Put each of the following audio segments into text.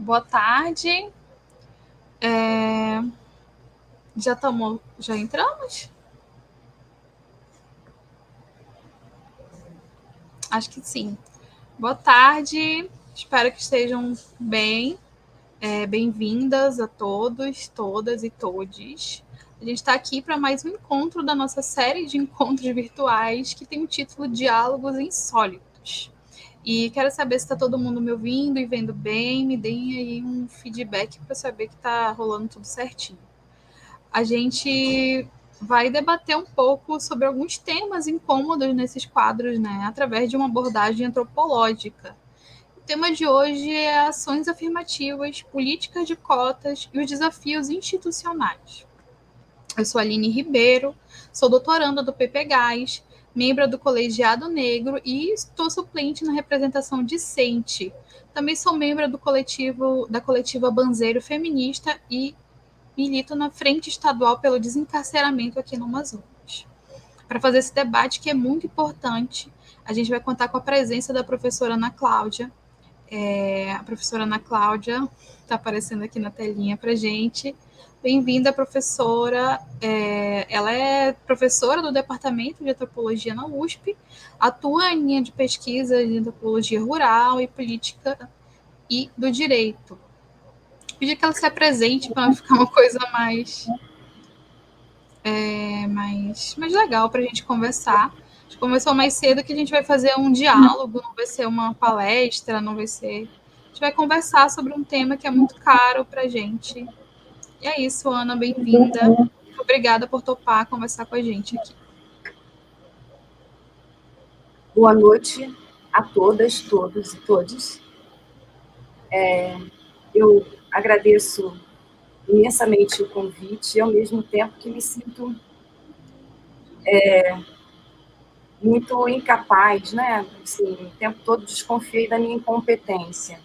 Boa tarde. Já entramos? Acho que sim. Boa tarde. Espero que estejam bem. Bem-vindas a todos, todas e todes. A gente está aqui para mais um encontro da nossa série de encontros virtuais que tem o título Diálogos Insólitos. E quero saber se está todo mundo me ouvindo e vendo bem. Me deem aí um feedback para saber que está rolando tudo certinho. A gente vai debater um pouco sobre alguns temas incômodos nesses quadros, né, através de uma abordagem antropológica. O tema de hoje é ações afirmativas, políticas de cotas e os desafios institucionais. Eu sou Aline Ribeiro, sou doutoranda do PPGás, membro do Colegiado Negro e estou suplente na representação discente. Também sou membro da coletiva Banzeiro Feminista e milito na Frente Estadual pelo Desencarceramento aqui no Amazonas. Para fazer esse debate, que é muito importante, a gente vai contar com a presença da professora Ana Cláudia. A professora Ana Cláudia está aparecendo aqui na telinha para a gente. Bem-vinda, professora. Ela é professora do Departamento de Antropologia na USP, atua em linha de pesquisa de antropologia rural e política e do direito. Pedir que ela se apresente para ficar uma coisa mais legal para a gente conversar. A gente conversou mais cedo que a gente vai fazer um diálogo, não vai ser uma palestra, não vai ser. A gente vai conversar sobre um tema que é muito caro para a gente. E é isso, Ana, bem-vinda. Obrigada por topar conversar com a gente aqui. Boa noite a todas, todos e todes. Eu agradeço imensamente o convite e, ao mesmo tempo, que me sinto muito incapaz, né? Assim, o tempo todo desconfiei da minha incompetência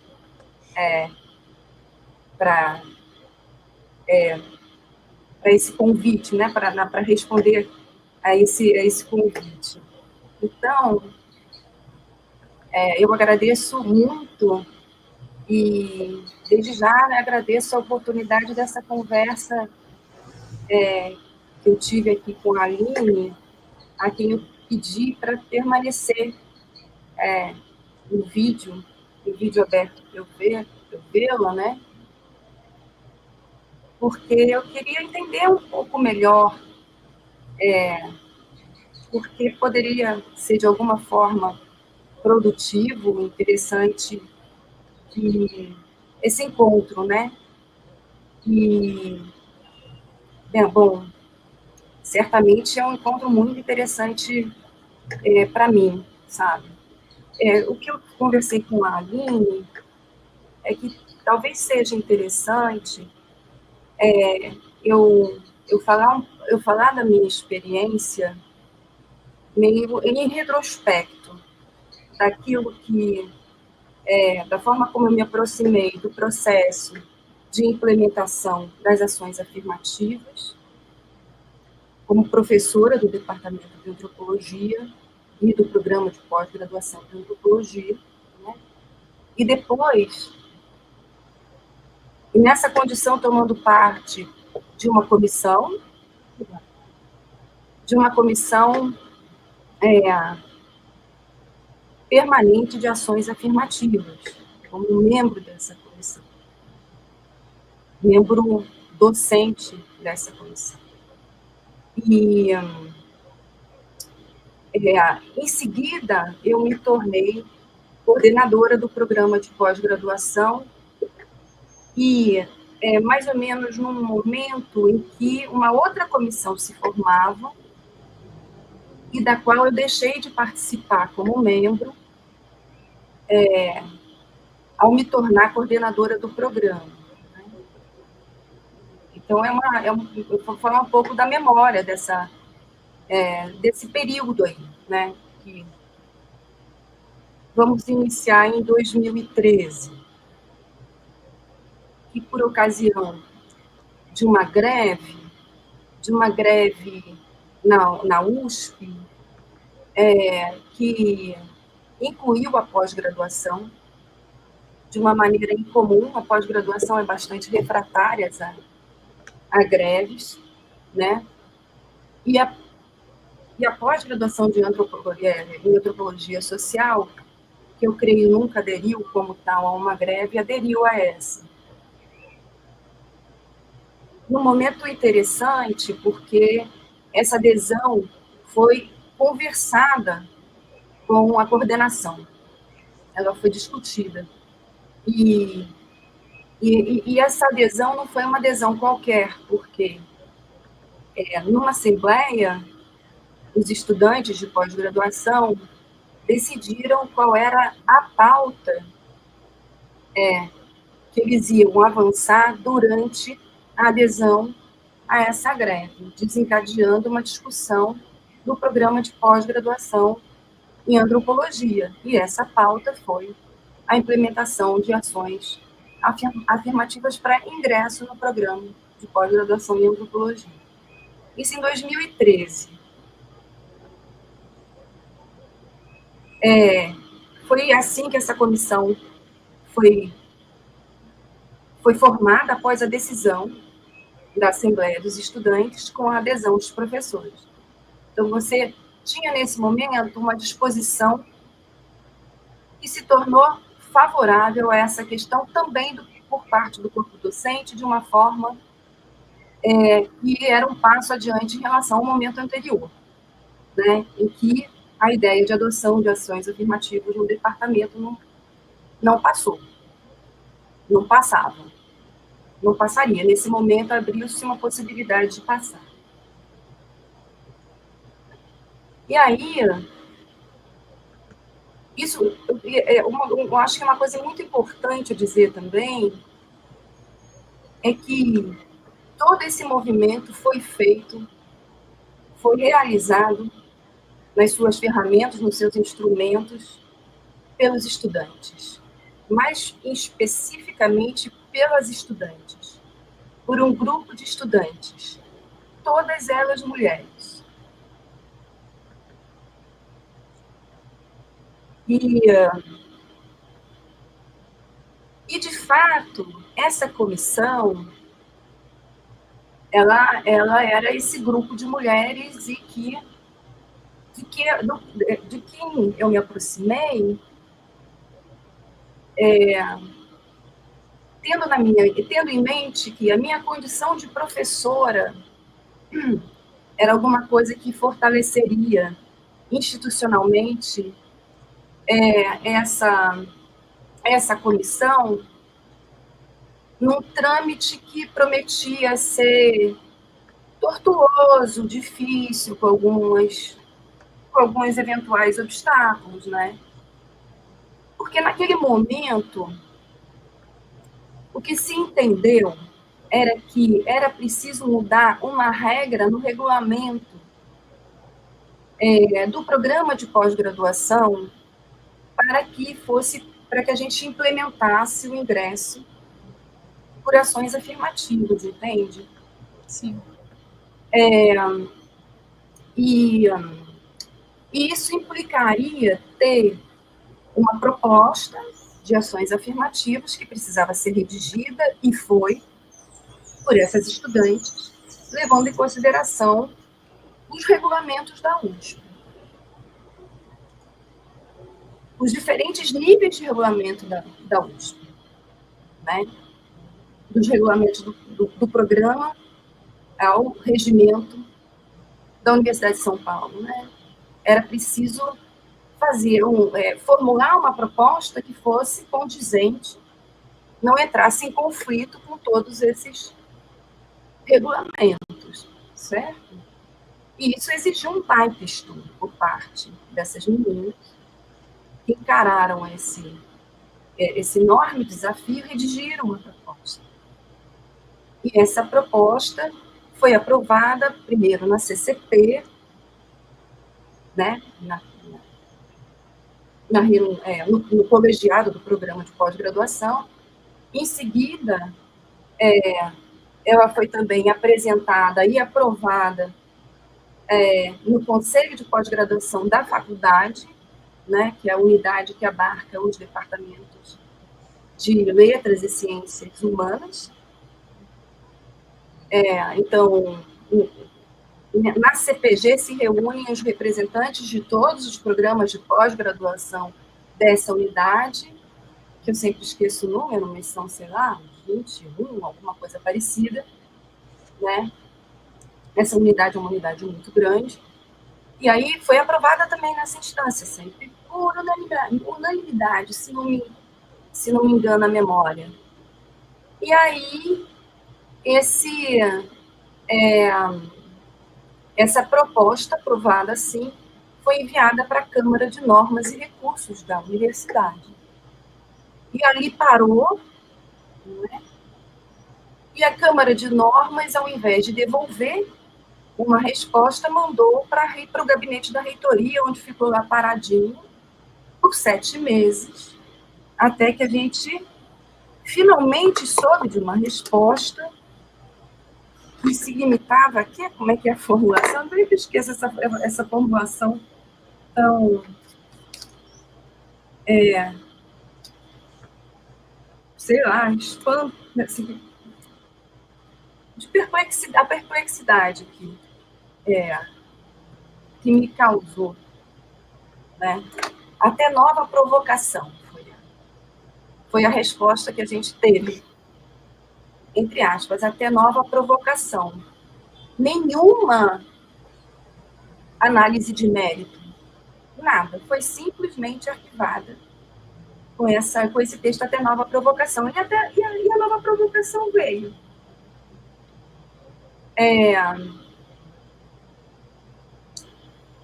para esse convite, né? Para responder a esse convite. Então, eu agradeço muito e, desde já, né, agradeço a oportunidade dessa conversa que eu tive aqui com a Aline, a quem eu pedi para permanecer no vídeo aberto para eu vê-la, né? Porque eu queria entender um pouco melhor, porque poderia ser de alguma forma produtivo, interessante, esse encontro, né? E, bom, certamente é um encontro muito interessante para mim, sabe? O que eu conversei com a Aline é que talvez seja interessante eu falar da minha experiência meio em retrospecto, daquilo que, da forma como eu me aproximei do processo de implementação das ações afirmativas, como professora do Departamento de Antropologia e do Programa de Pós-Graduação de Antropologia, né? E depois, nessa condição, tomando parte de uma comissão permanente de ações afirmativas, como membro dessa comissão, membro docente dessa comissão. E, em seguida, eu me tornei coordenadora do programa de pós-graduação e, mais ou menos num momento em que uma outra comissão se formava e da qual eu deixei de participar como membro, ao me tornar coordenadora do programa. Né? Então, eu vou falar um pouco da memória desse período aí, né? Que vamos iniciar em 2013, que por ocasião de uma greve na USP, que incluiu a pós-graduação, de uma maneira incomum. A pós-graduação é bastante refratária a greves, né? E a pós-graduação em antropologia social, que eu creio nunca aderiu como tal a uma greve, aderiu a essa. Num momento interessante, porque essa adesão foi conversada com a coordenação, ela foi discutida. E essa adesão não foi uma adesão qualquer, porque numa assembleia, os estudantes de pós-graduação decidiram qual era a pauta que eles iam avançar durante a adesão a essa greve, desencadeando uma discussão do programa de pós-graduação em antropologia. E essa pauta foi a implementação de ações afirmativas para ingresso no programa de pós-graduação em antropologia. Isso em 2013. Foi assim que essa comissão foi formada após a decisão da Assembleia dos Estudantes com a adesão dos professores. Então, você tinha, nesse momento, uma disposição que se tornou favorável a essa questão também por parte do corpo docente, de uma forma que era um passo adiante em relação ao momento anterior, né, em que a ideia de adoção de ações afirmativas no departamento não passou, não passava, não passaria. Nesse momento, abriu-se uma possibilidade de passar. E aí, isso, eu acho que uma coisa muito importante dizer também é que todo esse movimento foi feito, foi realizado nas suas ferramentas, nos seus instrumentos, pelos estudantes, mais especificamente pelas estudantes, por um grupo de estudantes, todas elas mulheres. E de fato, essa comissão, ela era esse grupo de mulheres e de quem eu me aproximei, tendo em mente que a minha condição de professora era alguma coisa que fortaleceria institucionalmente essa comissão num trâmite que prometia ser tortuoso, difícil, com alguns eventuais obstáculos, né? Porque naquele momento, o que se entendeu era que era preciso mudar uma regra no regulamento do programa de pós-graduação para que a gente implementasse o ingresso por ações afirmativas, entende? Sim. E isso implicaria ter uma proposta de ações afirmativas que precisava ser redigida e foi por essas estudantes, levando em consideração os regulamentos da USP. Os diferentes níveis de regulamento da USP, né? Dos regulamentos do programa ao regimento da Universidade de São Paulo, né? Era preciso formular uma proposta que fosse condizente, não entrasse em conflito com todos esses regulamentos, certo? E isso exigiu um baita estudo por parte dessas meninas que encararam esse enorme desafio e redigiram uma proposta. E essa proposta foi aprovada primeiro na CCP, né, no colegiado do programa de pós-graduação. Em seguida, ela foi também apresentada e aprovada no Conselho de Pós-Graduação da faculdade, né, que é a unidade que abarca os departamentos de letras e ciências humanas. Então, na CPG se reúnem os representantes de todos os programas de pós-graduação dessa unidade, que eu sempre esqueço o número, mas são, sei lá, 21, alguma coisa parecida, né? Essa unidade é uma unidade muito grande. E aí foi aprovada também nessa instância, sempre por unanimidade, se não me engano a memória. E aí, essa proposta, aprovada assim, foi enviada para a Câmara de Normas e Recursos da Universidade. E ali parou, né? E a Câmara de Normas, ao invés de devolver uma resposta, mandou para o gabinete da reitoria, onde ficou lá paradinho por 7 meses, até que a gente finalmente soube de uma resposta que significava, como é que é a formulação? Eu sempre esqueço essa formulação tão... sei lá, espanto, assim, a perplexidade que me causou, né? Até nova provocação foi a resposta que a gente teve, entre aspas, até nova provocação. Nenhuma análise de mérito, nada, foi simplesmente arquivada com esse texto até nova provocação. E a nova provocação veio.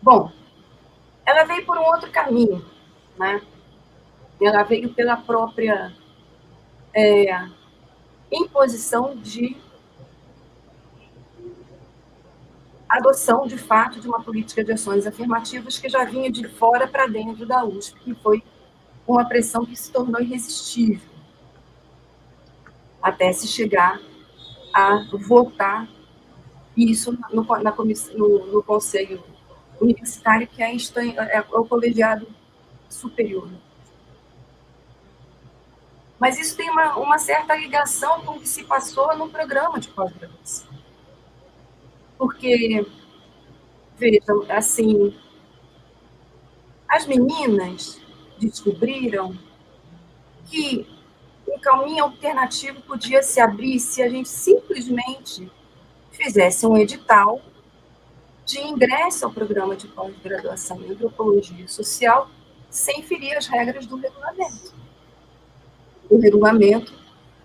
Bom, ela veio por um outro caminho, né? Ela veio pela própria imposição de adoção, de fato, de uma política de ações afirmativas que já vinha de fora para dentro da USP, que foi uma pressão que se tornou irresistível, até se chegar a votar isso no Conselho Universitário, que é o colegiado superior. Mas isso tem uma certa ligação com o que se passou no programa de pós-graduação. Porque, vejam, assim, as meninas descobriram que um caminho alternativo podia se abrir se a gente simplesmente fizesse um edital de ingresso ao programa de pós-graduação em antropologia social sem ferir as regras do regulamento. O regulamento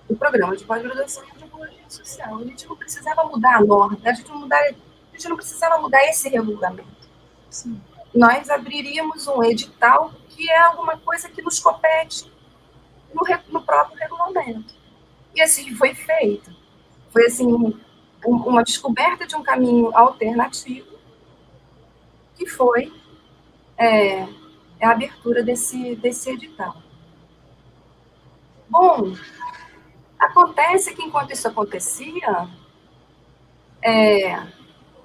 do programa de pós-graduação em antropologia social. A gente não precisava mudar a norma, a gente não precisava mudar esse regulamento. Sim. Nós abriríamos um edital que é alguma coisa que nos compete no próprio regulamento. E assim foi feito. Foi assim uma descoberta de um caminho alternativo que foi a abertura desse edital. Bom, acontece que enquanto isso acontecia,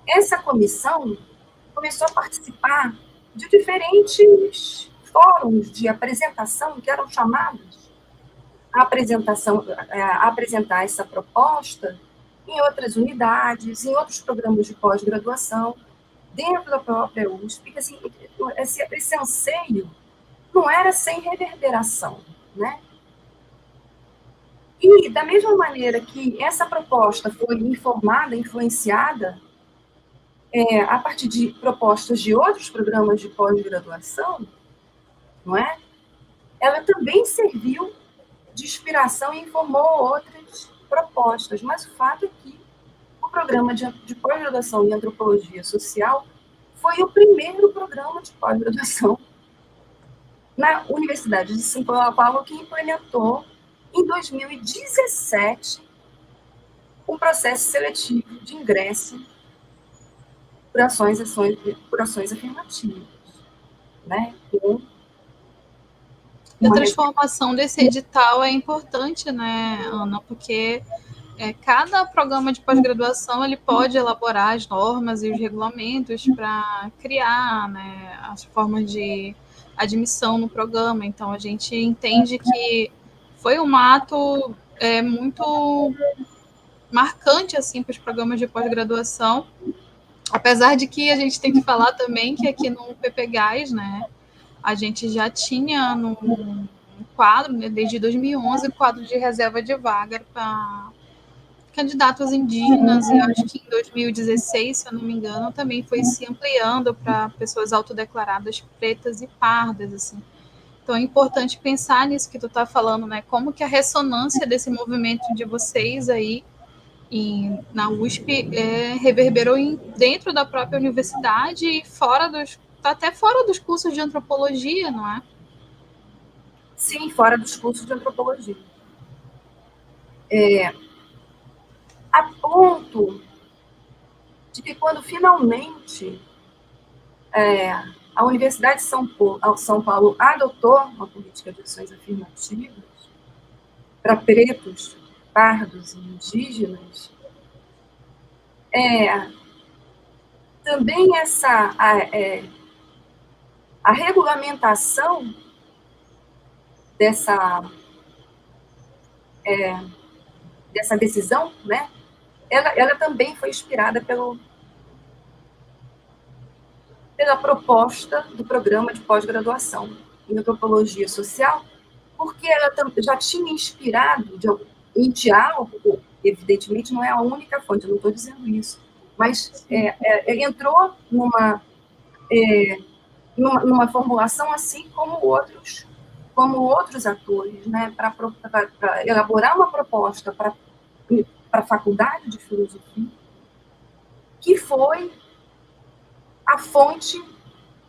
essa comissão começou a participar de diferentes fóruns de apresentação que eram chamados a apresentar essa proposta em outras unidades, em outros programas de pós-graduação, dentro da própria USP, porque assim, esse anseio não era sem reverberação, né? E, da mesma maneira que essa proposta foi informada, influenciada, a partir de propostas de outros programas de pós-graduação, não é? Ela também serviu de inspiração e informou outras propostas, mas o fato é que o programa de pós-graduação em antropologia social foi o primeiro programa de pós-graduação na Universidade de São Paulo que implementou, em 2017, um processo seletivo de ingresso por ações afirmativas, né? A transformação desse edital é importante, né, Ana? Porque cada programa de pós-graduação ele pode elaborar as normas e os regulamentos para criar, né, as formas de admissão no programa. Então, a gente entende que foi um ato muito marcante assim para os programas de pós-graduação, apesar de que a gente tem que falar também que aqui no PPGás, né, a gente já tinha no quadro, né, desde 2011, o quadro de reserva de vaga para candidatos indígenas, e acho que em 2016, se eu não me engano, também foi se ampliando para pessoas autodeclaradas pretas e pardas, assim. Então é importante pensar nisso que tu está falando, né? Como que a ressonância desse movimento de vocês aí na USP reverberou dentro da própria universidade e até fora dos cursos de antropologia, não é? Sim, fora dos cursos de antropologia. A ponto de que quando finalmente a Universidade de São Paulo adotou uma política de ações afirmativas para pretos, pardos e indígenas, também a regulamentação dessa decisão, né, ela também foi inspirada pela proposta do programa de pós-graduação em antropologia social, porque ela já tinha inspirado em diálogo, evidentemente não é a única fonte, eu não estou dizendo isso, mas entrou numa formulação assim como outros atores, né, para elaborar uma proposta para a Faculdade de Filosofia, que foi a fonte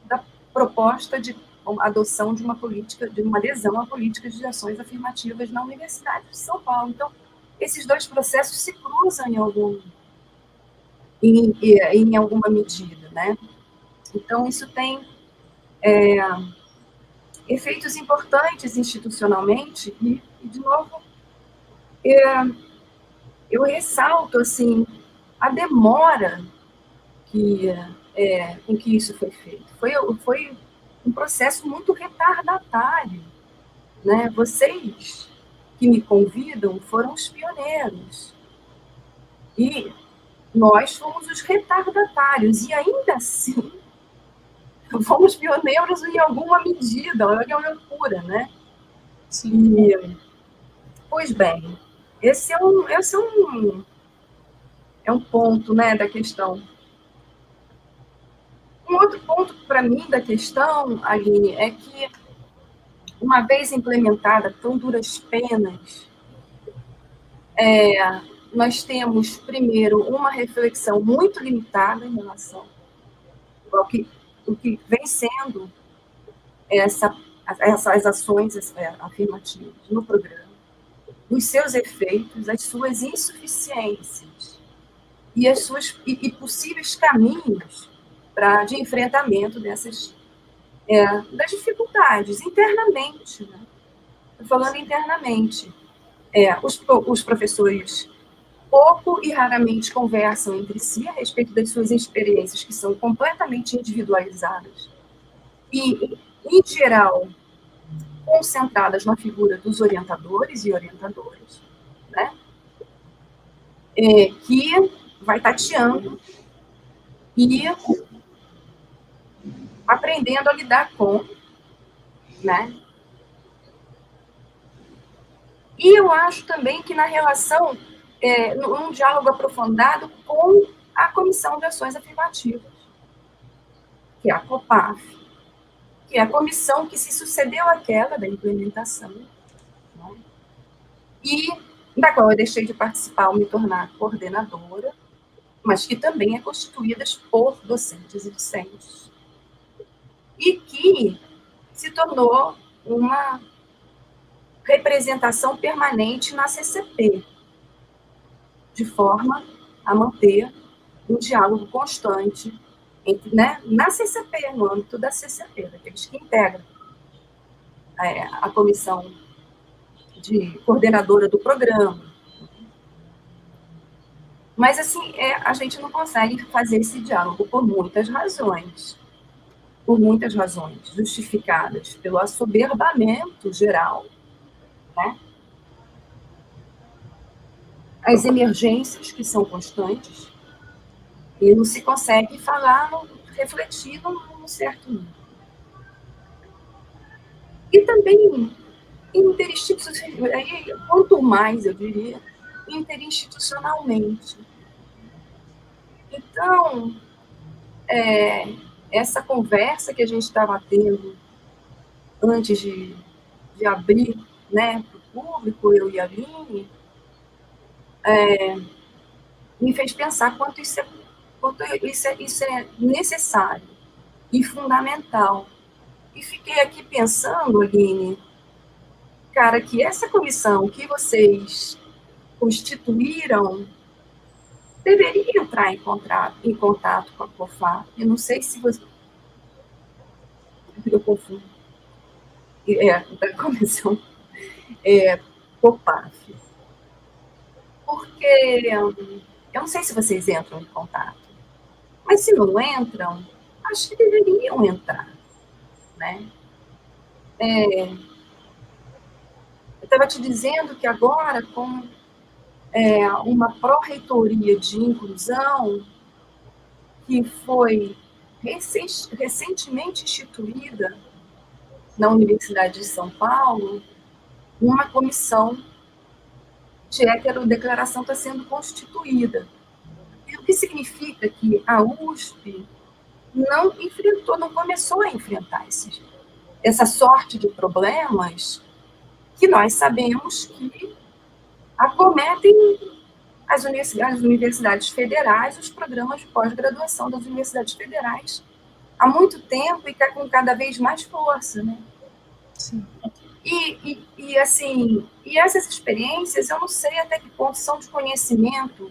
da proposta de adoção de uma política, de uma adesão a políticas de ações afirmativas na Universidade de São Paulo. Então, esses dois processos se cruzam em alguma medida, né? Então, isso tem efeitos importantes institucionalmente e de novo, eu ressalto, assim, a demora com que isso foi feito. Foi um processo muito retardatário, né? Vocês que me convidam foram os pioneiros. E nós fomos os retardatários. E ainda assim, fomos pioneiros em alguma medida. Olha a loucura, né? Sim. Pois bem, esse é um ponto, né, da questão. Um outro ponto, para mim, da questão, Aline, é que, uma vez implementada com duras penas, nós temos, primeiro, uma reflexão muito limitada em relação ao que vem sendo essas ações afirmativas no programa, os seus efeitos, as suas insuficiências e possíveis caminhos de enfrentamento das dificuldades internamente, né? Estou falando internamente. Os professores pouco e raramente conversam entre si a respeito das suas experiências, que são completamente individualizadas e, em geral, concentradas na figura dos orientadores e orientadoras, né? Que vai tateando e aprendendo a lidar com, né? E eu acho também que na relação, num diálogo aprofundado com a Comissão de Ações Afirmativas, que é a COPAF, que é a comissão que se sucedeu àquela da implementação, né? E da qual eu deixei de participar ao me tornar coordenadora, mas que também é constituída por docentes e discentes, e que se tornou uma representação permanente na CCP, de forma a manter um diálogo constante entre, né, na CCP, no âmbito da CCP, daqueles que integram a comissão de coordenadora do programa. Mas, assim, a gente não consegue fazer esse diálogo por muitas razões, justificadas pelo assoberbamento geral, né, as emergências que são constantes, e não se consegue falar, refletir num certo nível. E também, quanto mais, eu diria, interinstitucionalmente. Então, essa conversa que a gente estava tendo antes de abrir, né, para o público, eu e a Aline, me fez pensar quanto isso é necessário e fundamental. E fiquei aqui pensando, Aline, cara, que essa comissão que vocês constituíram deveria entrar em contato com a COFAP. Eu não sei se você... Eu confundo. Da comissão COPAF. Porque eu não sei se vocês entram em contato, mas se não entram, acho que deveriam entrar, né? Eu estava te dizendo que agora, com uma pró-reitoria de inclusão que foi recentemente instituída na Universidade de São Paulo, uma comissão de heterodeclaração está sendo constituída. E o que significa que a USP não começou a enfrentar essa sorte de problemas que nós sabemos que acometem as universidades federais, os programas de pós-graduação das universidades federais, há muito tempo e com cada vez mais força, né? Sim. E assim, e essas experiências, eu não sei até que ponto são de conhecimento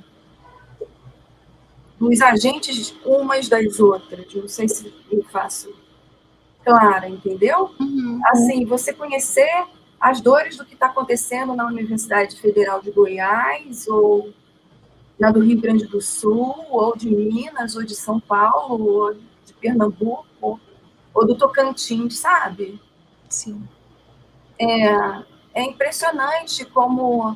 dos agentes umas das outras. Não sei se eu faço clara, entendeu? Uhum. Assim, você conhecer as dores do que está acontecendo na Universidade Federal de Goiás, ou na do Rio Grande do Sul, ou de Minas, ou de São Paulo, ou de Pernambuco, ou do Tocantins, sabe? Sim. É impressionante como...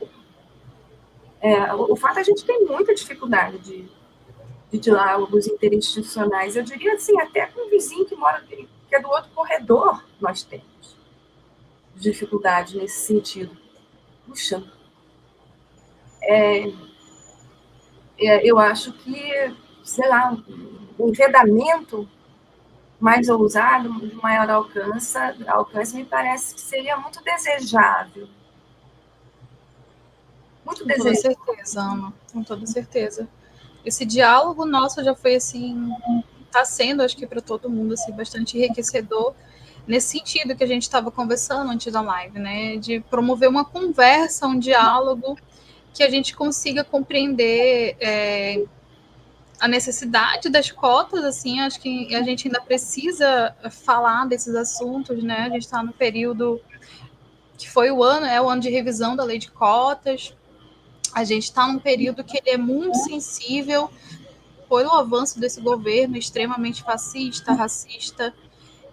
o fato é que a gente tem muita dificuldade de diálogos interinstitucionais. Eu diria assim, até com um vizinho que mora, que é do outro corredor, nós temos dificuldade nesse sentido. Puxa, eu acho que, sei lá, um enredamento mais ousado, de maior alcance, me parece que seria muito desejável. Muito desejável. Com toda certeza, Ana, com toda certeza. Esse diálogo nosso já foi assim, está sendo, acho que para todo mundo, assim, bastante enriquecedor, nesse sentido que a gente estava conversando antes da live, né? De promover uma conversa, um diálogo, que a gente consiga compreender a necessidade das cotas, assim, acho que a gente ainda precisa falar desses assuntos, né? A gente está no período que foi o ano de revisão da lei de cotas. A gente está num período que ele é muito sensível pelo avanço desse governo extremamente fascista, racista,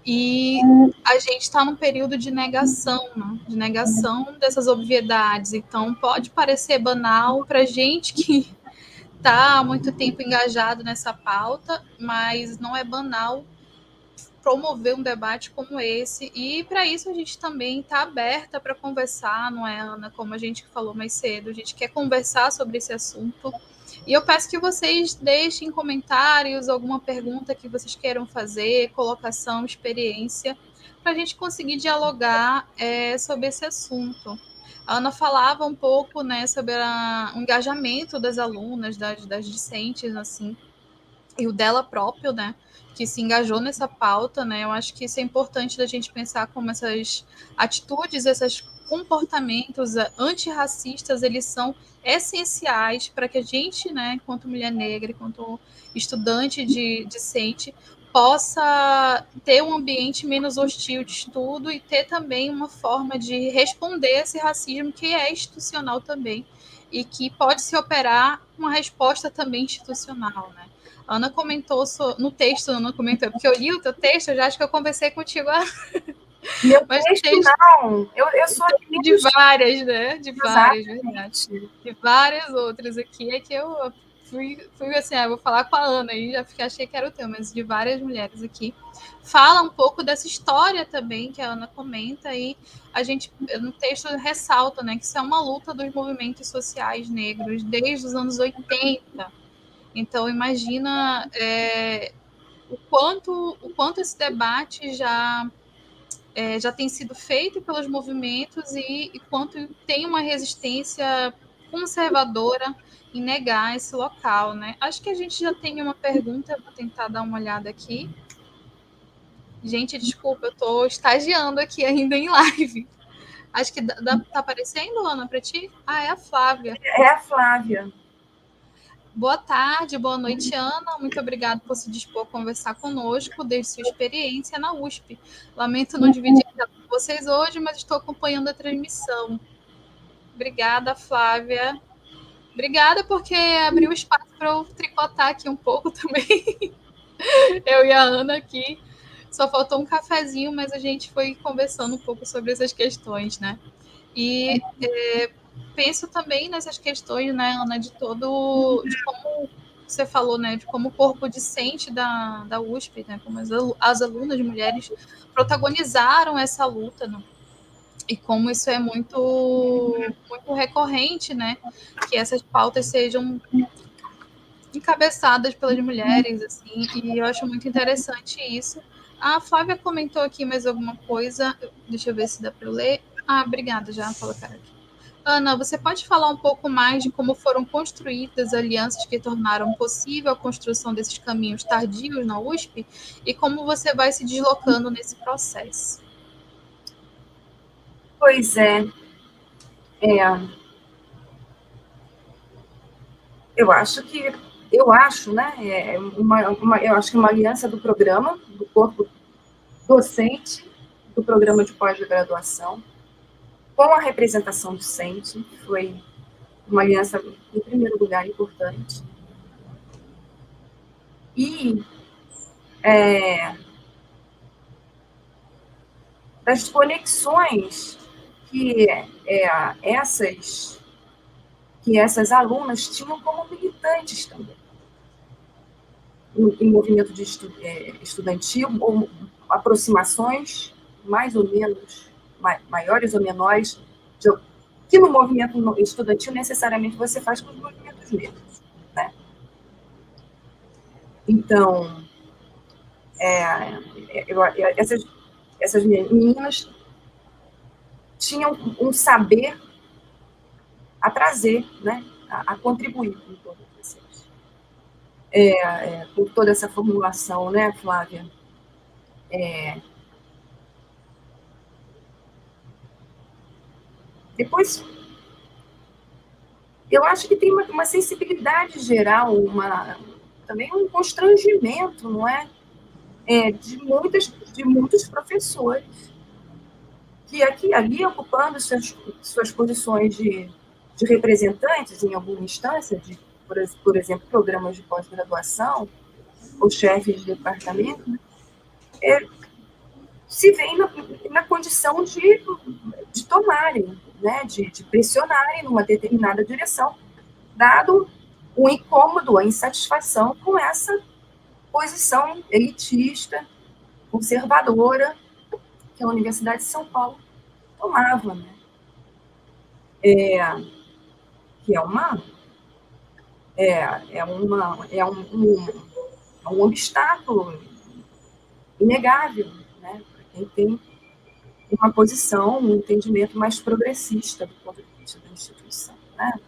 e a gente está num período de negação, né? De negação dessas obviedades. Então, pode parecer banal para gente que está há muito tempo engajado nessa pauta, mas não é banal promover um debate como esse. E para isso a gente também está aberta para conversar, não é, Ana? Como a gente falou mais cedo, a gente quer conversar sobre esse assunto. E eu peço que vocês deixem comentários, alguma pergunta que vocês queiram fazer, colocação, experiência, para a gente conseguir dialogar sobre esse assunto. A Ana falava um pouco, né, sobre o engajamento das alunas, das discentes, assim, e o dela próprio, né, que se engajou nessa pauta, né, eu acho que isso é importante da gente pensar como essas atitudes, esses comportamentos antirracistas, eles são essenciais para que a gente, né, enquanto mulher negra, enquanto estudante de discente, possa ter um ambiente menos hostil de estudo e ter também uma forma de responder a esse racismo que é institucional também e que pode se operar uma resposta também institucional, né? A Ana comentou no texto, Ana comentou, porque eu li o teu texto, eu já acho que eu conversei contigo Meu Mas texto, texto não. Eu sou aqui de menos... várias, né? De várias, verdade. Exatamente. De várias outras aqui. É que eu fui assim, vou falar com a Ana e já achei que era o teu, mas de várias mulheres aqui. Fala um pouco dessa história também que a Ana comenta e a gente, no texto, ressalta, né, que isso é uma luta dos movimentos sociais negros desde os anos 80. Então, imagina o quanto esse debate já tem sido feito pelos movimentos e quanto tem uma resistência conservadora em negar esse local, né? Acho que a gente já tem uma pergunta, vou tentar dar uma olhada aqui. Gente, desculpa, eu estou estagiando aqui ainda em live. Acho que tá aparecendo, Ana, para ti? Ah, é a Flávia. É a Flávia. Boa tarde, boa noite, Ana. Muito obrigada por se dispor a conversar conosco desde sua experiência na USP. Lamento não dividir com vocês hoje, mas estou acompanhando a transmissão. Obrigada, Flávia. Obrigada porque abriu espaço para eu tricotar aqui um pouco também. Eu e a Ana aqui. Só faltou um cafezinho, mas a gente foi conversando um pouco sobre essas questões, né? E penso também nessas questões, né, Ana, de como você falou, né, de como o corpo discente da USP, né, como as alunas mulheres protagonizaram essa luta, né, e como isso é muito recorrente, né, que essas pautas sejam encabeçadas pelas mulheres, assim, e eu acho muito interessante isso. A Flávia comentou aqui mais alguma coisa, deixa eu ver se dá para eu ler. Ah, obrigada, já colocaram aqui. Ana, você pode falar um pouco mais de como foram construídas alianças que tornaram possível a construção desses caminhos tardios na USP e como você vai se deslocando nesse processo? Pois é. Eu acho, né? Eu acho que uma aliança do programa, do corpo docente, do programa de pós-graduação, com a representação docente, foi uma aliança, em primeiro lugar, importante. E das conexões que essas alunas tinham como militantes também, em movimento estudantil, ou aproximações mais ou menos, maiores ou menores, que no movimento estudantil necessariamente você faz com os movimentos negros, né? Então, essas meninas tinham um saber a trazer, né? A contribuir com todo o processo. Com toda essa formulação, né, Flávia? Depois, eu acho que tem uma sensibilidade geral, também um constrangimento, não é? De muitos professores que ali ocupando suas posições de representantes em alguma instância, por exemplo, programas de pós-graduação ou chefes de departamento, se veem na condição de tomarem, né, de pressionarem numa determinada direção, dado o incômodo, a insatisfação com essa posição elitista, conservadora, que a Universidade de São Paulo tomava, né? Que é um obstáculo inegável, né, para quem tem uma posição, um entendimento mais progressista do ponto de vista da instituição, né?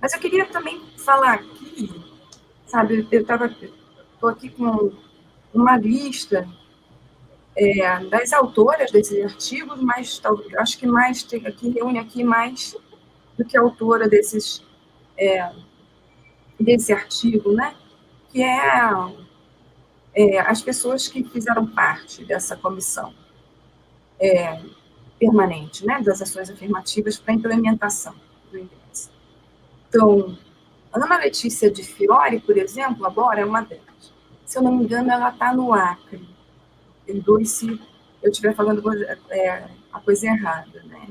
Mas eu queria também falar aqui, sabe, estou aqui com uma lista das autoras desses artigos, mas acho que mais reúne aqui mais do que a autora desse artigo, né? Que as pessoas que fizeram parte dessa comissão permanente, né? Das ações afirmativas para a implementação do inglês. Então, Ana Letícia de Fiore, por exemplo, agora é uma delas. se eu não me engano, ela está no Acre. Perdoe se eu estiver falando a coisa errada, né?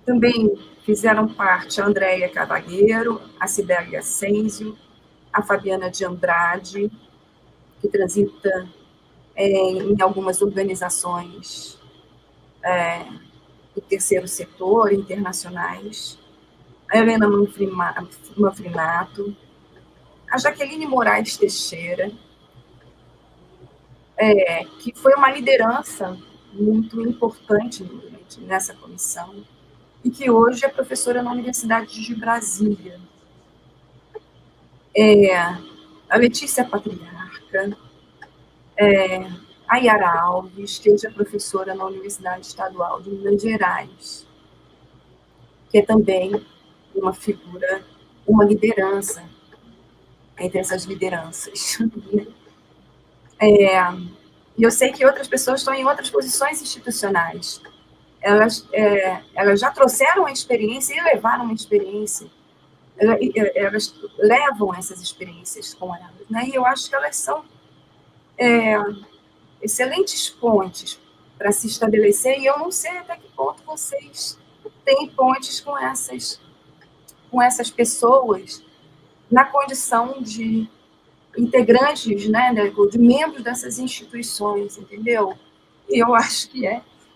Também fizeram parte a Andréia Cavalheiro, a Cibele Ascensio, a Fabiana de Andrade, que transita em algumas organizações do terceiro setor, internacionais, a Helena Manfrinato, a Jaqueline Moraes Teixeira, que foi uma liderança muito importante nessa comissão, e que hoje é professora na Universidade de Brasília. A Letícia Patriarca, a Yara Alves, que hoje é professora na Universidade Estadual de Minas Gerais, que é também uma figura, uma liderança entre essas lideranças. E eu sei que outras pessoas estão em outras posições institucionais. Elas já trouxeram a experiência e levaram a experiência. Elas levam essas experiências com elas, né? E eu acho que elas são excelentes pontes para se estabelecer, e eu não sei até que ponto vocês têm pontes com essas pessoas na condição de integrantes, né, de membros dessas instituições, entendeu? E eu acho que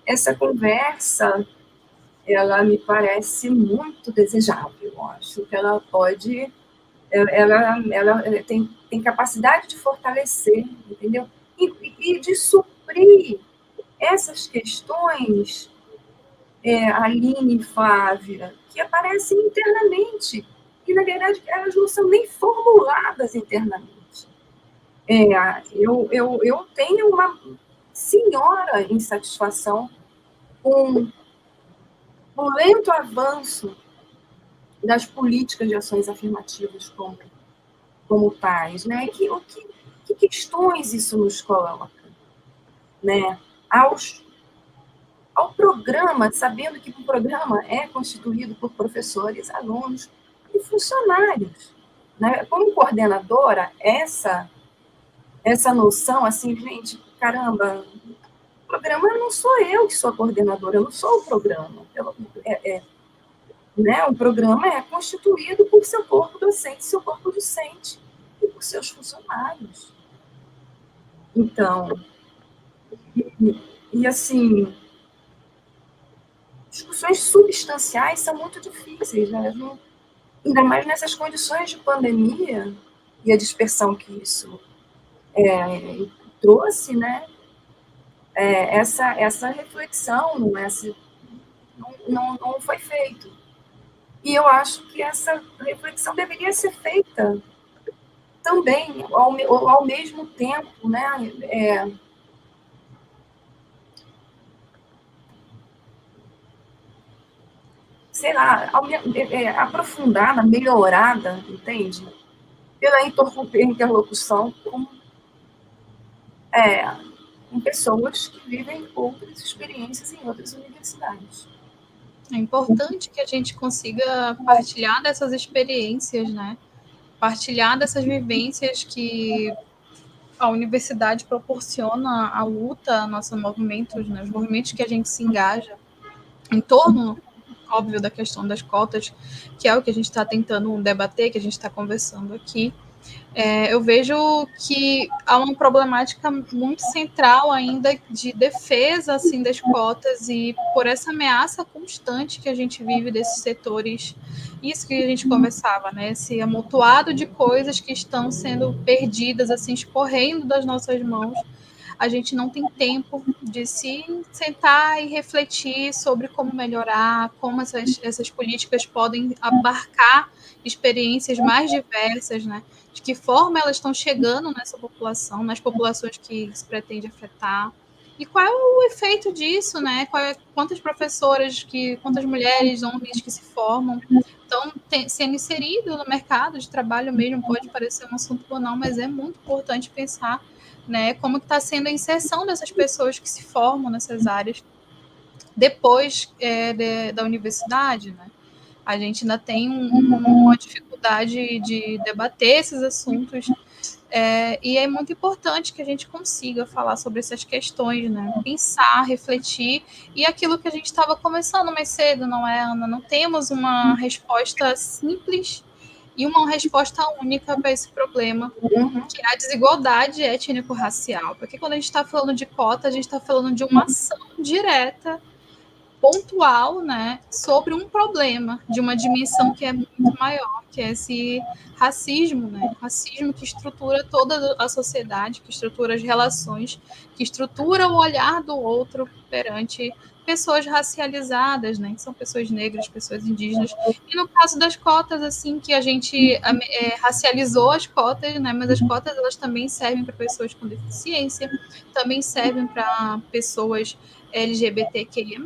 essa conversa, ela me parece muito desejável. Eu acho que ela pode, ela tem capacidade de fortalecer, entendeu? E de suprir essas questões, Aline e Flávia, que aparecem internamente, que, na verdade, elas não são nem formuladas internamente. Eu tenho uma senhora insatisfação com o lento avanço das políticas de ações afirmativas como tais, né? Que questões isso nos coloca, né? Ao programa, sabendo que o programa é constituído por professores, alunos e funcionários, né? Como coordenadora, essa noção, assim, gente, caramba, o programa não sou eu que sou a coordenadora, eu não sou o programa. Né? O programa é constituído por seu corpo docente e por seus funcionários. Então, assim, discussões substanciais são muito difíceis, né? Ainda mais nessas condições de pandemia e a dispersão que isso trouxe, né? Essa reflexão não foi feita. E eu acho que essa reflexão deveria ser feita também, ao mesmo tempo, né? Sei lá, aprofundada, melhorada, entende? Pela interlocução com pessoas que vivem outras experiências em outras universidades. É importante que a gente consiga partilhar dessas experiências, né? Partilhar dessas vivências que a universidade proporciona à luta, a nossos movimentos, né? Os movimentos que a gente se engaja em torno, óbvio, da questão das cotas, que é o que a gente está tentando debater, que a gente está conversando aqui. Eu vejo que há uma problemática muito central ainda de defesa assim, das cotas e por essa ameaça constante que a gente vive desses setores, isso que a gente conversava, né? Esse amontoado de coisas que estão sendo perdidas, assim, escorrendo das nossas mãos. A gente não tem tempo de se sentar e refletir sobre como melhorar, como essas políticas podem abarcar experiências mais diversas, né? De que forma elas estão chegando nessa população, nas populações que se pretende afetar. E qual é o efeito disso, né? Quantas professoras, quantas mulheres, homens que se formam estão sendo inseridos no mercado de trabalho mesmo, pode parecer um assunto banal, mas é muito importante pensar, né, como está sendo a inserção dessas pessoas que se formam nessas áreas depois da universidade, né? A gente ainda tem uma dificuldade dificuldade de debater esses assuntos. E é muito importante que a gente consiga falar sobre essas questões, né? Pensar, refletir, e aquilo que a gente estava conversando mais cedo, não é, Ana? Não temos uma resposta simples e uma resposta única para esse problema, que é a desigualdade étnico-racial. Porque quando a gente está falando de cota, a gente está falando de uma ação direta, pontual, né, sobre um problema de uma dimensão que é muito maior, que é esse racismo, né? Racismo que estrutura toda a sociedade, que estrutura as relações, que estrutura o olhar do outro perante pessoas racializadas, né? Que são pessoas negras, pessoas indígenas. E no caso das cotas, assim, que a gente racializou as cotas, né? Mas as cotas elas também servem para pessoas com deficiência, também servem para pessoas LGBTQIA+.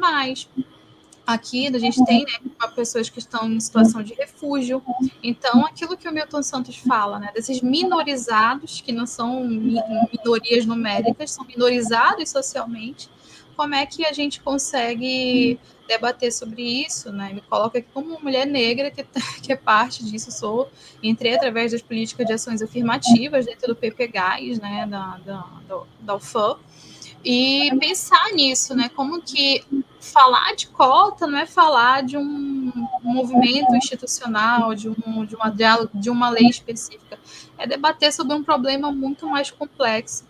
Aqui a gente tem, né, pessoas que estão em situação de refúgio. Então, aquilo que o Milton Santos fala, né, desses minorizados, que não são minorias numéricas, são minorizados socialmente, como é que a gente consegue debater sobre isso, né? Me coloco aqui como uma mulher negra que é parte disso, entrei através das políticas de ações afirmativas dentro do PPGás, né, da UFAM, e pensar nisso, né? Como que falar de cota não é falar de um movimento institucional, de uma lei específica. É debater sobre um problema muito mais complexo,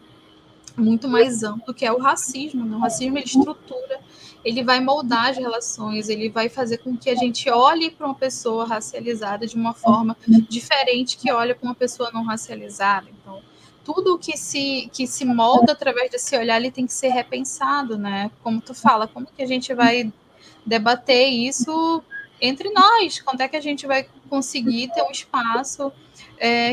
muito mais amplo, que é o racismo. Né? O racismo ele estrutura, ele vai moldar as relações, ele vai fazer com que a gente olhe para uma pessoa racializada de uma forma diferente que olha para uma pessoa não racializada. Então, tudo que se molda através desse olhar, ele tem que ser repensado, né? Como tu fala, como que a gente vai debater isso entre nós? Quando é que a gente vai conseguir ter um espaço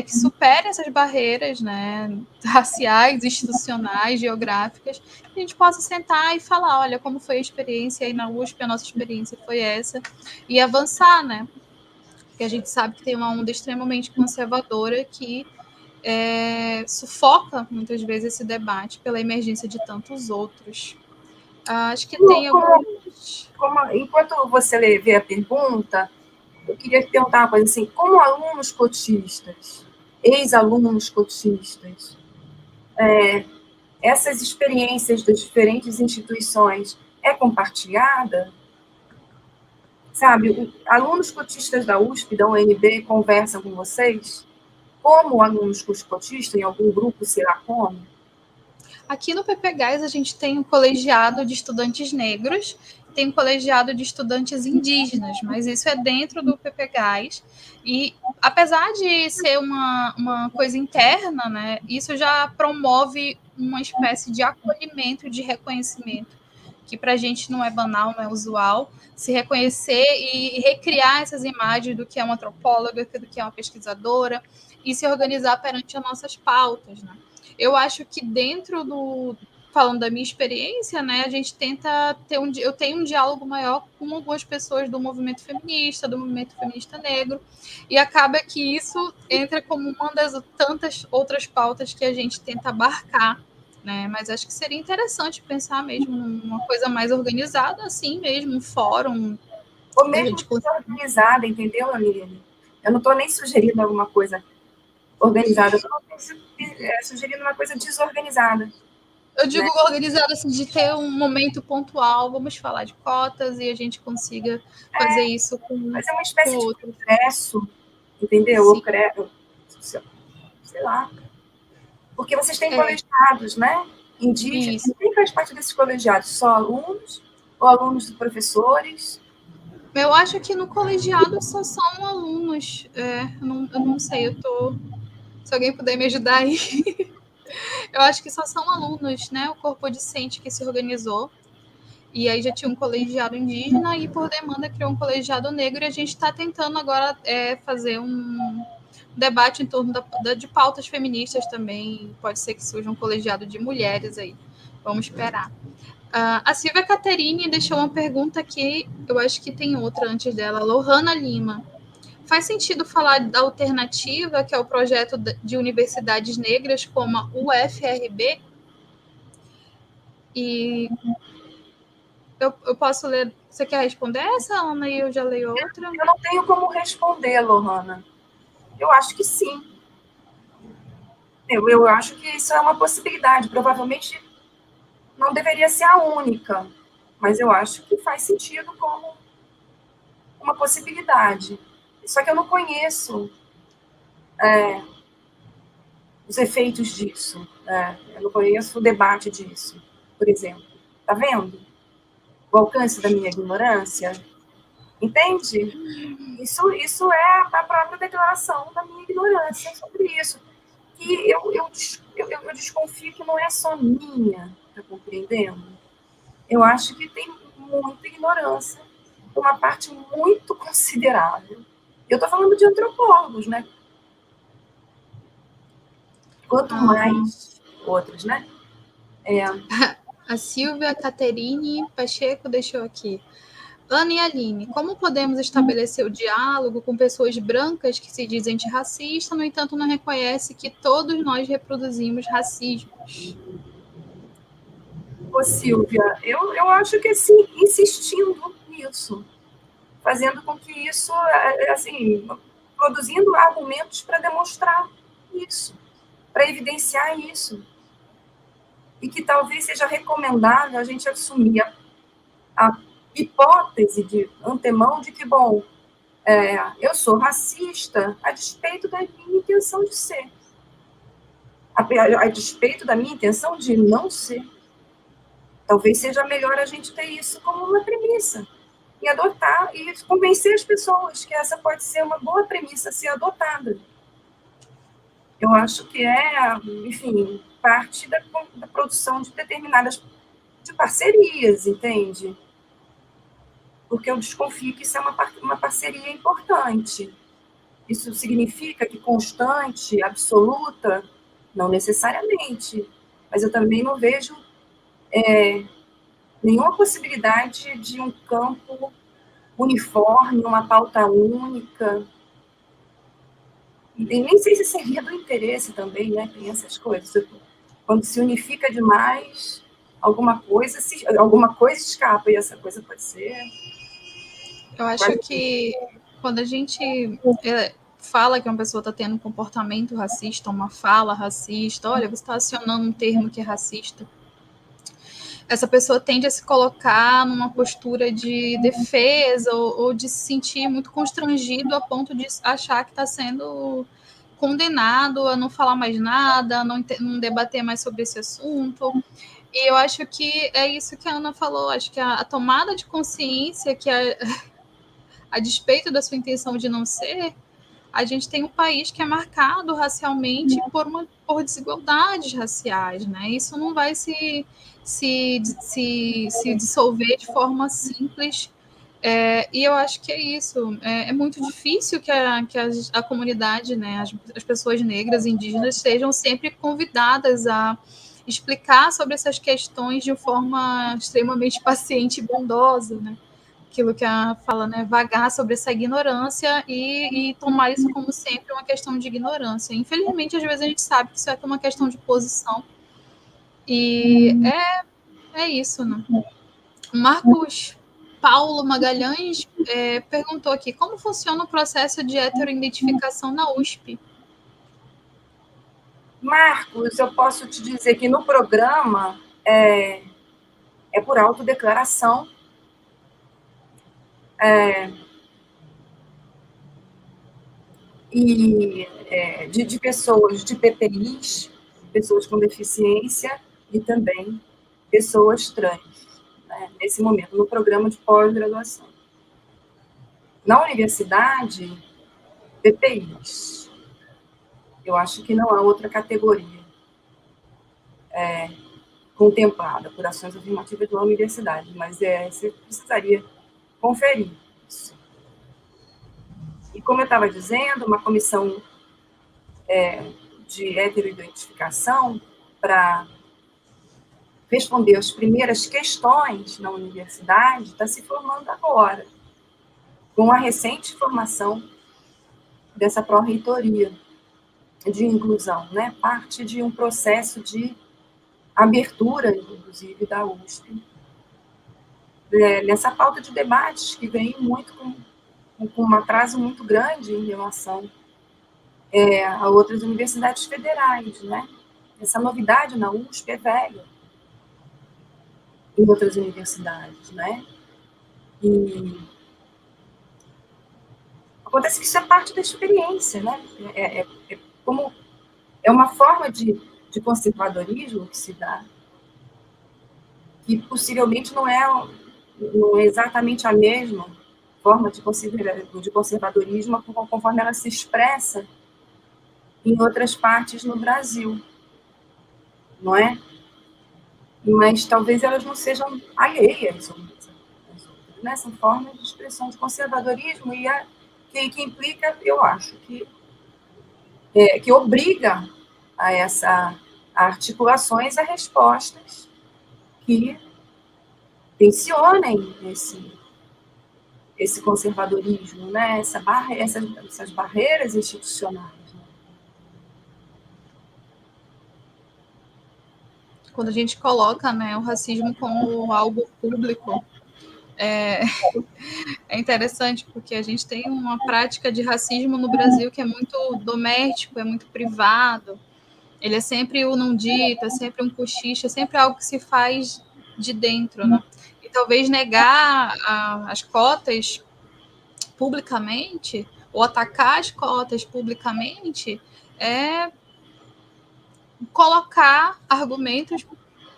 que supere essas barreiras, né, raciais, institucionais, geográficas, que a gente possa sentar e falar, olha, como foi a experiência aí na USP, a nossa experiência foi essa, e avançar, né? Porque a gente sabe que tem uma onda extremamente conservadora que sufoca muitas vezes esse debate pela emergência de tantos outros. Acho que tem alguns... Enquanto você vê a pergunta, eu queria te perguntar uma coisa assim, como alunos cotistas, ex-alunos cotistas, essas experiências das diferentes instituições é compartilhada? Sabe, alunos cotistas da USP, da UNB, conversam com vocês? Como alunos cotistas, em algum grupo, sei lá como? Aqui no PPGás a gente tem um colegiado de estudantes negros, tem um colegiado de estudantes indígenas, mas isso é dentro do PPGás. E apesar de ser uma coisa interna, né, isso já promove uma espécie de acolhimento, de reconhecimento, que para a gente não é banal, não é usual, se reconhecer e recriar essas imagens do que é uma antropóloga, do que é uma pesquisadora, e se organizar perante as nossas pautas, né? Eu acho que falando da minha experiência, né, a gente tenta eu tenho um diálogo maior com algumas pessoas do movimento feminista negro, e acaba que isso entra como uma das tantas outras pautas que a gente tenta abarcar, né, mas acho que seria interessante pensar mesmo numa coisa mais organizada, assim mesmo, um fórum. Ou mesmo desorganizada, entendeu, Aline? Eu não estou nem sugerindo alguma coisa organizada, eu estou sugerindo uma coisa desorganizada. Eu digo organizado assim, de ter um momento pontual, vamos falar de cotas e a gente consiga fazer isso com mas é uma espécie de outros. congresso, entendeu? Ou sei lá. Porque vocês têm colegiados, né? Indígenas. Isso. Quem faz parte desses colegiados? Só alunos? Ou alunos de professores? Eu acho que no colegiado só são alunos. Eu não sei, se alguém puder me ajudar aí. Eu acho que só são alunos, né? O corpo docente que se organizou. E aí já tinha um colegiado indígena e, por demanda, criou um colegiado negro. E a gente está tentando agora fazer um debate em torno de pautas feministas também. Pode ser que surja um colegiado de mulheres aí. Vamos esperar. A Silvia Caterine deixou uma pergunta aqui. Eu acho que tem outra antes dela. Lohana Lima. Faz sentido falar da alternativa, que é o projeto de universidades negras, como a UFRB? E eu posso ler. Você quer responder essa, Ana? E eu já leio outra? Eu não tenho como responder, Lohana. Eu acho que sim. Eu acho que isso é uma possibilidade. Provavelmente não deveria ser a única, mas eu acho que faz sentido como uma possibilidade. Só que eu não conheço os efeitos disso. Eu não conheço o debate disso, por exemplo. Tá vendo? O alcance da minha ignorância? Entende? Isso é a própria declaração da minha ignorância sobre isso. Que eu desconfio que não é só minha, tá compreendendo? Eu acho que tem muita ignorância, uma parte muito considerável. Eu estou falando de antropólogos, né? Quanto mais outros, né? A Silvia Caterine Pacheco deixou aqui. Ana e Aline, como podemos estabelecer o diálogo com pessoas brancas que se dizem antirracistas, no entanto não reconhecem que todos nós reproduzimos racismos? Ô, Silvia, eu acho que assim, insistindo nisso, fazendo com que isso, assim, produzindo argumentos para demonstrar isso, para evidenciar isso. E que talvez seja recomendável a gente assumir a hipótese de antemão de que, bom, eu sou racista a despeito da minha intenção de ser, a despeito da minha intenção de não ser. Talvez seja melhor a gente ter isso como uma premissa e adotar e convencer as pessoas que essa pode ser uma boa premissa a ser adotada. Eu acho que enfim, parte da produção de determinadas de parcerias, entende? Porque eu desconfio que isso é uma parceria importante. Isso significa que constante, absoluta? Não necessariamente. Mas eu também não vejo nenhuma possibilidade de um campo uniforme, uma pauta única. E nem sei se seria do interesse também, né? Tem essas coisas. Quando se unifica demais, alguma coisa escapa, e essa coisa pode ser. Eu acho que quando a gente fala que uma pessoa está tendo um comportamento racista, uma fala racista, olha, você está acionando um termo que é racista, essa pessoa tende a se colocar numa postura de defesa ou de se sentir muito constrangido a ponto de achar que está sendo condenado a não falar mais nada, a não debater mais sobre esse assunto. E eu acho que é isso que a Ana falou, acho que a tomada de consciência que a despeito da sua intenção de não ser, a gente tem um país que é marcado racialmente por desigualdades raciais, né? Isso não vai se dissolver de forma simples. E eu acho que é isso. É muito difícil que a comunidade, né, as pessoas negras, indígenas, sejam sempre convidadas a explicar sobre essas questões de forma extremamente paciente e bondosa, né? Aquilo que a fala, né, vagar sobre essa ignorância e tomar isso como sempre uma questão de ignorância. Infelizmente, às vezes a gente sabe que isso é uma questão de posição. E é isso, né? Marcos Paulo Magalhães perguntou aqui, como funciona o processo de heteroidentificação na USP? Marcos, eu posso te dizer que no programa é por autodeclaração. De pessoas de PPIs, pessoas com deficiência e também pessoas trans, né, nesse momento, no programa de pós-graduação. Na universidade, PPIs. Eu acho que não há outra categoria contemplada por ações afirmativas da universidade, mas você precisaria conferir isso. E como eu estava dizendo, uma comissão de heteroidentificação para responder as primeiras questões na universidade está se formando agora, com a recente formação dessa pró-reitoria de inclusão, né? Parte de um processo de abertura, inclusive, da USP, nessa pauta de debates que vem muito com um atraso muito grande em relação a outras universidades federais, né? Essa novidade na USP é velha em outras universidades, né? E acontece que isso é parte da experiência, né? Como é uma forma de conservadorismo que se dá, que possivelmente não é exatamente a mesma forma de conservadorismo conforme ela se expressa em outras partes no Brasil, não é? Mas talvez elas não sejam alheias umas às outras, né? São formas de expressão de conservadorismo e que implica, eu acho, que obriga a articulações, a respostas que tensionem esse conservadorismo, né? Essas barreiras institucionais. Né? Quando a gente coloca, né, o racismo como algo público, é interessante porque a gente tem uma prática de racismo no Brasil que é muito doméstico, é muito privado. Ele é sempre o não dito, é sempre um cochicho, é sempre algo que se faz de dentro, né? E talvez negar as cotas publicamente ou atacar as cotas publicamente é colocar argumentos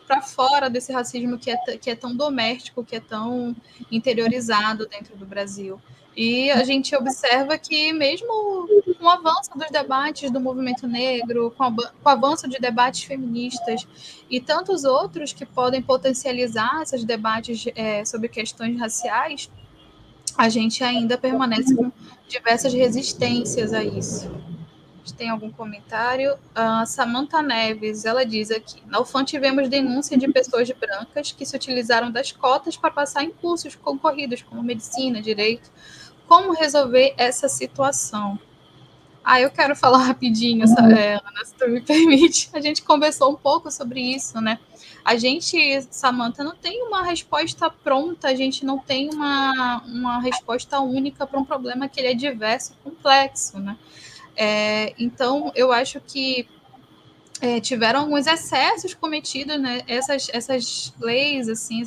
para fora desse racismo que é tão doméstico, que é tão interiorizado dentro do Brasil. E a gente observa que mesmo com o avanço dos debates do movimento negro, com o avanço de debates feministas e tantos outros que podem potencializar esses debates sobre questões raciais, a gente ainda permanece com diversas resistências a isso. Tem algum comentário? A Samantha Neves, ela diz aqui: na UFAM tivemos denúncia de pessoas brancas que se utilizaram das cotas para passar em cursos concorridos, como medicina, direito. Como resolver essa situação? Eu quero falar rapidinho, Ana, se tu me permite. A gente conversou um pouco sobre isso, né? A gente, Samantha, não tem uma resposta pronta, a gente não tem uma resposta única para um problema que ele é diverso, complexo, né? Então, eu acho que tiveram alguns excessos cometidos, né? Essas leis, assim,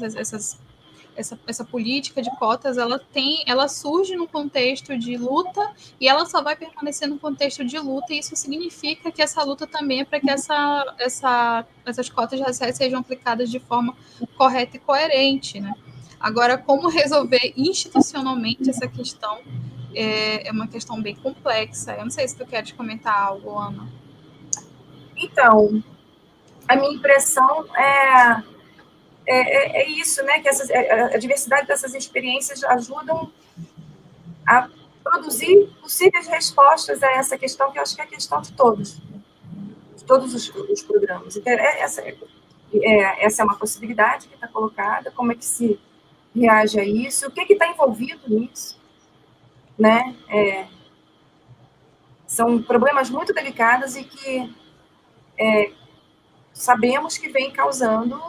essa política de cotas, ela surge no contexto de luta e ela só vai permanecer no contexto de luta, e isso significa que essa luta também é para que essas cotas raciais sejam aplicadas de forma correta e coerente, né? Agora, como resolver institucionalmente essa questão é uma questão bem complexa. Eu não sei se tu queres comentar algo, Ana. Então, a minha impressão é isso, né? Que a diversidade dessas experiências ajudam a produzir possíveis respostas a essa questão, que eu acho que é a questão de todos os programas. Então, essa é uma possibilidade que está colocada, como é que se reage a isso, o que está envolvido nisso, né? São problemas muito delicados e que sabemos que vem causando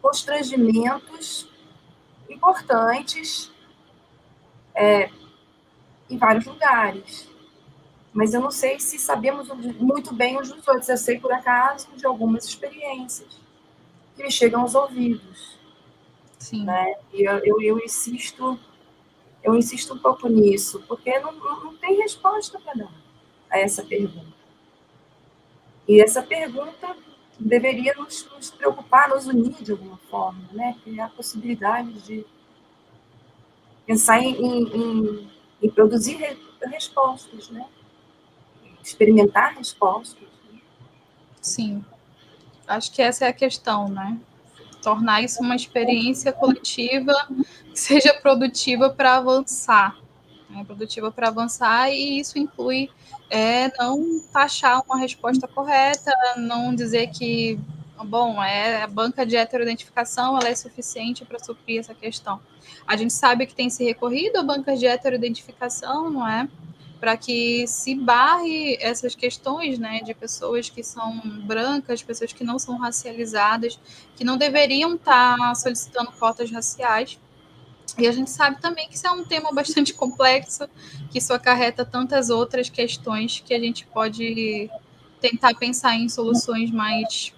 constrangimentos importantes em vários lugares. Mas eu não sei se sabemos muito bem uns dos outros. Eu sei, por acaso, de algumas experiências que me chegam aos ouvidos. Sim. Né? E eu insisto um pouco nisso, porque não tem resposta para dar a essa pergunta. E essa pergunta deveria nos preocupar, nos unir de alguma forma, né? Criar a possibilidade de pensar em produzir respostas, né? Experimentar respostas. Sim, acho que essa é a questão, né? Tornar isso uma experiência coletiva que seja produtiva para avançar, né? Produtiva para avançar, e isso inclui não taxar uma resposta correta, não dizer que, bom, a banca de heteroidentificação ela é suficiente para suprir essa questão. A gente sabe que tem se recorrido a bancas de heteroidentificação, não é? Para que se barre essas questões, né, de pessoas que são brancas, pessoas que não são racializadas, que não deveriam estar solicitando cotas raciais. E a gente sabe também que isso é um tema bastante complexo, que isso acarreta tantas outras questões que a gente pode tentar pensar em soluções mais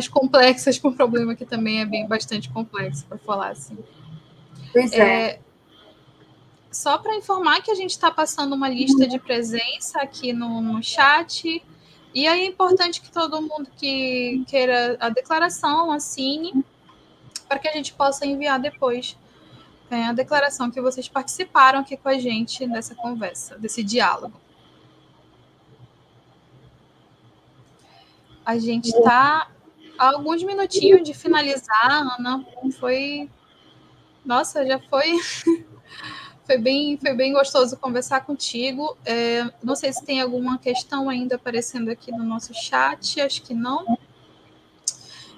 complexas para um problema que também é bastante complexo, para falar assim. Pois é. Só para informar que a gente está passando uma lista de presença aqui no chat, e aí é importante que todo mundo que queira a declaração assine, para que a gente possa enviar depois a declaração que vocês participaram aqui com a gente dessa conversa, desse diálogo. A gente está há alguns minutinhos de finalizar, Ana. Nossa, já foi. Foi bem gostoso conversar contigo. Não sei se tem alguma questão ainda aparecendo aqui no nosso chat, acho que não.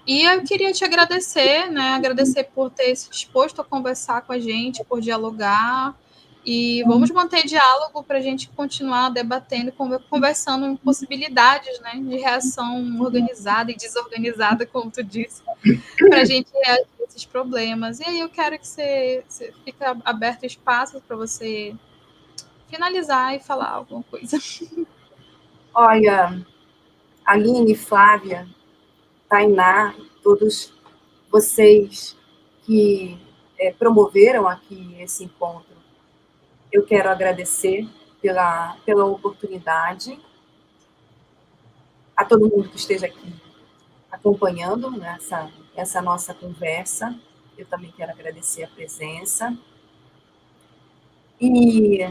E eu queria te agradecer, né? Agradecer por ter se disposto a conversar com a gente, por dialogar. E vamos manter diálogo para a gente continuar debatendo, conversando em possibilidades, né, de reação organizada e desorganizada, como tu disse, para a gente reagir a esses problemas. E aí eu quero que você fique aberto espaço para você finalizar e falar alguma coisa. Olha, Aline, Flávia, Tainá, todos vocês que promoveram aqui esse encontro, eu quero agradecer pela oportunidade, a todo mundo que esteja aqui acompanhando essa nossa conversa. Eu também quero agradecer a presença. E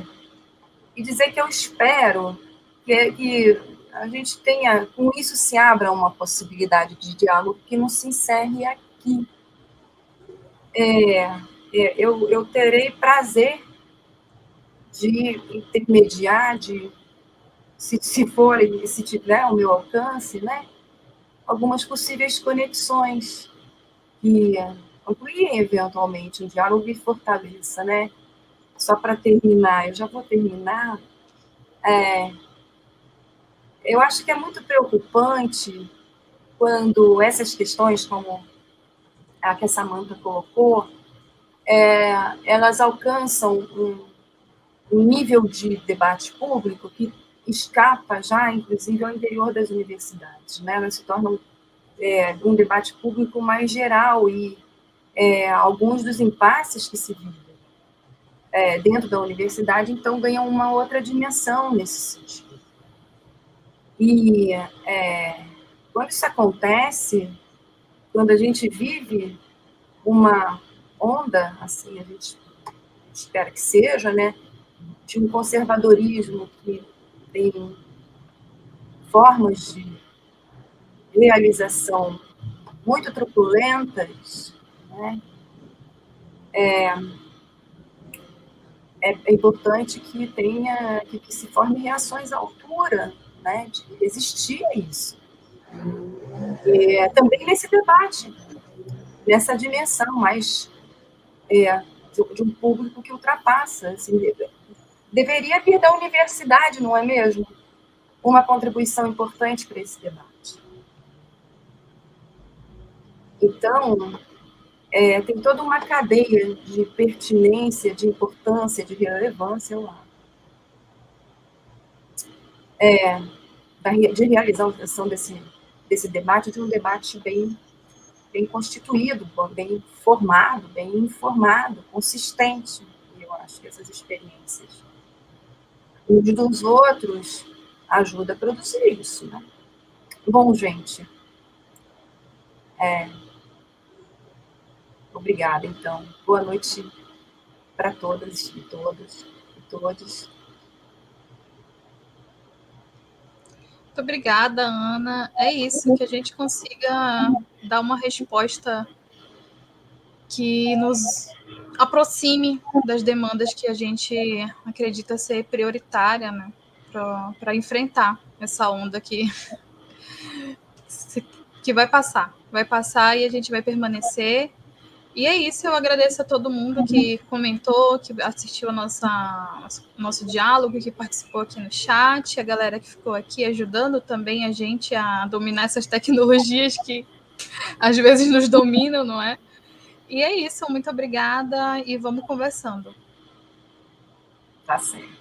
dizer que eu espero que a gente tenha, com isso se abra uma possibilidade de diálogo que não se encerre aqui. Eu terei prazer de intermediar, se for e se tiver ao meu alcance, né, algumas possíveis conexões que ampliem eventualmente o diálogo e fortaleça, né? Só para terminar, eu já vou terminar. Eu acho que é muito preocupante quando essas questões, como a que a Samantha colocou, elas alcançam um nível de debate público que escapa já, inclusive, ao interior das universidades, né? Elas se tornam um debate público mais geral e alguns dos impasses que se vivem dentro da universidade, então, ganham uma outra dimensão nesse sentido. E quando isso acontece, quando a gente vive uma onda, assim, a gente espera que seja, né, de um conservadorismo que tem formas de realização muito truculentas, né, é importante que que se formem reações à altura, né, de resistir a isso. E também nesse debate, nessa dimensão mais de um público que ultrapassa, assim, deveria vir da universidade, não é mesmo? Uma contribuição importante para esse debate. Então, tem toda uma cadeia de pertinência, de importância, de relevância lá. De realização desse debate, de um debate bem constituído, bem formado, bem informado, consistente. Eu acho que essas experiências uns dos outros ajuda a produzir isso, né? Bom, gente, obrigada, então. Boa noite para todas e todos e todos. Muito obrigada, Ana. É isso, que a gente consiga dar uma resposta que nos aproxime das demandas que a gente acredita ser prioritária, né, para enfrentar essa onda que vai passar e a gente vai permanecer. E é isso, eu agradeço a todo mundo que comentou, que assistiu nosso diálogo, que participou aqui no chat, a galera que ficou aqui ajudando também a gente a dominar essas tecnologias que às vezes nos dominam, não é? E é isso, muito obrigada e vamos conversando. Tá certo.